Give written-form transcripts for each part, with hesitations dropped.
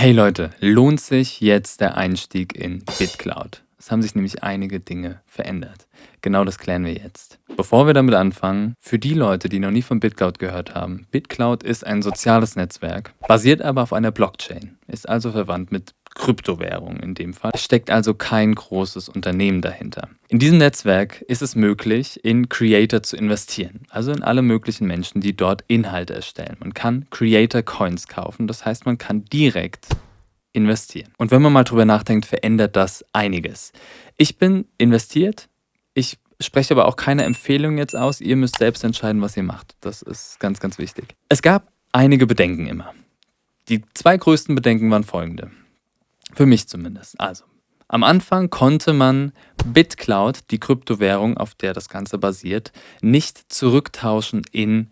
Hey Leute, lohnt sich jetzt der Einstieg in BitClout? Es haben sich nämlich einige Dinge verändert. Genau das klären wir jetzt. Bevor wir damit anfangen, für die Leute, die noch nie von BitClout gehört haben, BitClout ist ein soziales Netzwerk, basiert aber auf einer Blockchain, ist also verwandt mit Kryptowährungen in dem Fall. Es steckt also kein großes Unternehmen dahinter. In diesem Netzwerk ist es möglich, in Creator zu investieren, also in alle möglichen Menschen, die dort Inhalte erstellen. Man kann Creator Coins kaufen, das heißt, man kann direkt investieren. Und wenn man mal drüber nachdenkt, verändert das einiges. Ich bin investiert, ich spreche aber auch keine Empfehlung jetzt aus, ihr müsst selbst entscheiden, was ihr macht. Das ist ganz, ganz wichtig. Es gab einige Bedenken immer. Die zwei größten Bedenken waren folgende. Für mich zumindest. Also, am Anfang konnte man BitClout, die Kryptowährung, auf der das Ganze basiert, nicht zurücktauschen in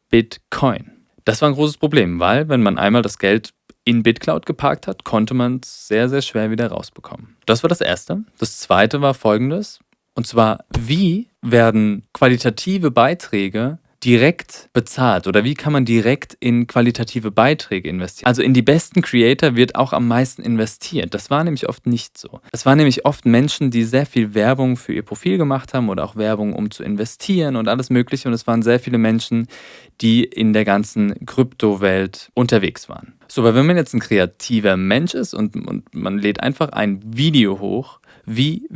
Bitcoin. Das war ein großes Problem, weil wenn man einmal das Geld in BitClout geparkt hat, konnte man es sehr, sehr schwer wieder rausbekommen. Das war das Erste. Das Zweite war folgendes. Und zwar, wie werden qualitative Beiträge direkt bezahlt oder wie kann man direkt in qualitative Beiträge investieren? Also in die besten Creator wird auch am meisten investiert. Das war nämlich oft nicht so. Es waren nämlich oft Menschen, die sehr viel Werbung für ihr Profil gemacht haben oder auch Werbung, um zu investieren und alles Mögliche. Und es waren sehr viele Menschen, die in der ganzen Kryptowelt unterwegs waren. So, aber wenn man jetzt ein kreativer Mensch ist und man lädt einfach ein Video hoch, wie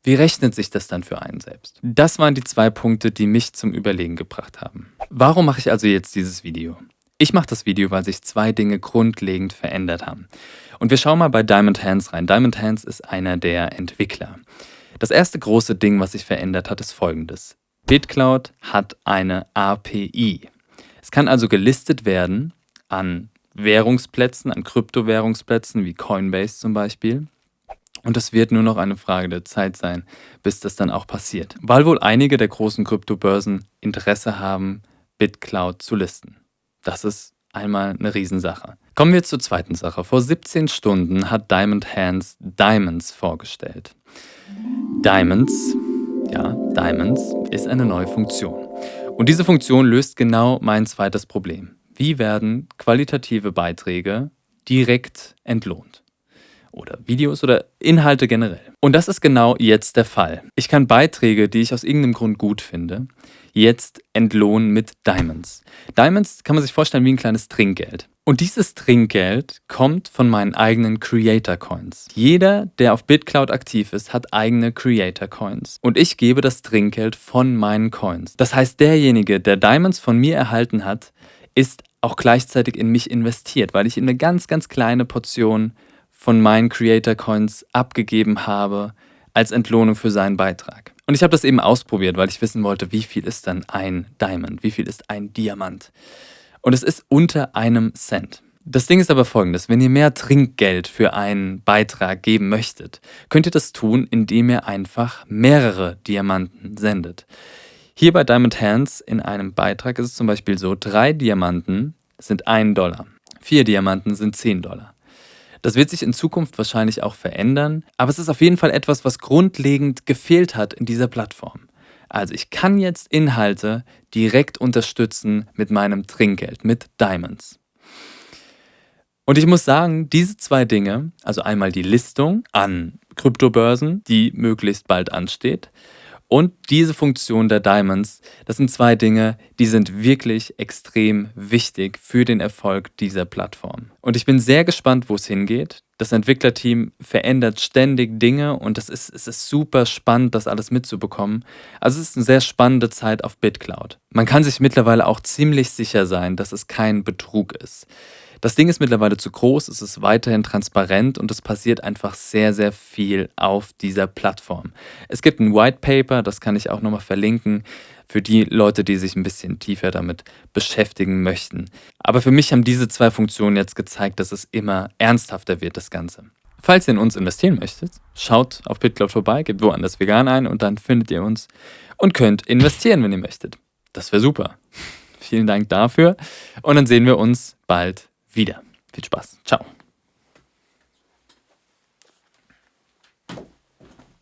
rechnet sich das dann für einen selbst? Das waren die zwei Punkte, die mich zum Überlegen gebracht haben. Warum mache ich also jetzt dieses Video? Ich mache das Video, weil sich zwei Dinge grundlegend verändert haben. Und wir schauen mal bei Diamond Hands rein. Diamond Hands ist einer der Entwickler. Das erste große Ding, was sich verändert hat, ist folgendes. BitClout hat eine API. Es kann also gelistet werden an Währungsplätzen, an Kryptowährungsplätzen wie Coinbase zum Beispiel. Und es wird nur noch eine Frage der Zeit sein, bis das dann auch passiert. Weil wohl einige der großen Kryptobörsen Interesse haben, BitClout zu listen. Das ist einmal eine Riesensache. Kommen wir zur zweiten Sache. Vor 17 Stunden hat Diamond Hands Diamonds vorgestellt. Diamonds ist eine neue Funktion. Und diese Funktion löst genau mein zweites Problem. Wie werden qualitative Beiträge direkt entlohnt? Oder Videos oder Inhalte generell. Und das ist genau jetzt der Fall. Ich kann Beiträge, die ich aus irgendeinem Grund gut finde, jetzt entlohnen mit Diamonds. Diamonds kann man sich vorstellen wie ein kleines Trinkgeld. Und dieses Trinkgeld kommt von meinen eigenen Creator Coins. Jeder, der auf BitClout aktiv ist, hat eigene Creator Coins. Und ich gebe das Trinkgeld von meinen Coins. Das heißt, derjenige, der Diamonds von mir erhalten hat, ist auch gleichzeitig in mich investiert, weil ich ihm eine ganz, ganz kleine Portion von meinen Creator Coins abgegeben habe als Entlohnung für seinen Beitrag. Und ich habe das eben ausprobiert, weil ich wissen wollte, wie viel ist dann ein Diamond, wie viel ist ein Diamant. Und es ist unter einem Cent. Das Ding ist aber folgendes, wenn ihr mehr Trinkgeld für einen Beitrag geben möchtet, könnt ihr das tun, indem ihr einfach mehrere Diamanten sendet. Hier bei Diamond Hands in einem Beitrag ist es zum Beispiel so, 3 Diamanten sind $1, 4 Diamanten sind $10. Das wird sich in Zukunft wahrscheinlich auch verändern, aber es ist auf jeden Fall etwas, was grundlegend gefehlt hat in dieser Plattform. Also ich kann jetzt Inhalte direkt unterstützen mit meinem Trinkgeld, mit Diamonds. Und ich muss sagen, diese zwei Dinge, also einmal die Listung an Kryptobörsen, die möglichst bald ansteht, und diese Funktion der Diamonds, das sind zwei Dinge, die sind wirklich extrem wichtig für den Erfolg dieser Plattform. Und ich bin sehr gespannt, wo es hingeht. Das Entwicklerteam verändert ständig Dinge und es ist super spannend, das alles mitzubekommen. Also es ist eine sehr spannende Zeit auf BitClout. Man kann sich mittlerweile auch ziemlich sicher sein, dass es kein Betrug ist. Das Ding ist mittlerweile zu groß, es ist weiterhin transparent und es passiert einfach sehr, sehr viel auf dieser Plattform. Es gibt ein White Paper, das kann ich auch nochmal verlinken, für die Leute, die sich ein bisschen tiefer damit beschäftigen möchten. Aber für mich haben diese zwei Funktionen jetzt gezeigt, dass es immer ernsthafter wird, das Ganze. Falls ihr in uns investieren möchtet, schaut auf BitClout vorbei, gebt woanders vegan ein und dann findet ihr uns und könnt investieren, wenn ihr möchtet. Das wäre super. Vielen Dank dafür und dann sehen wir uns bald wieder. Viel Spaß. Ciao.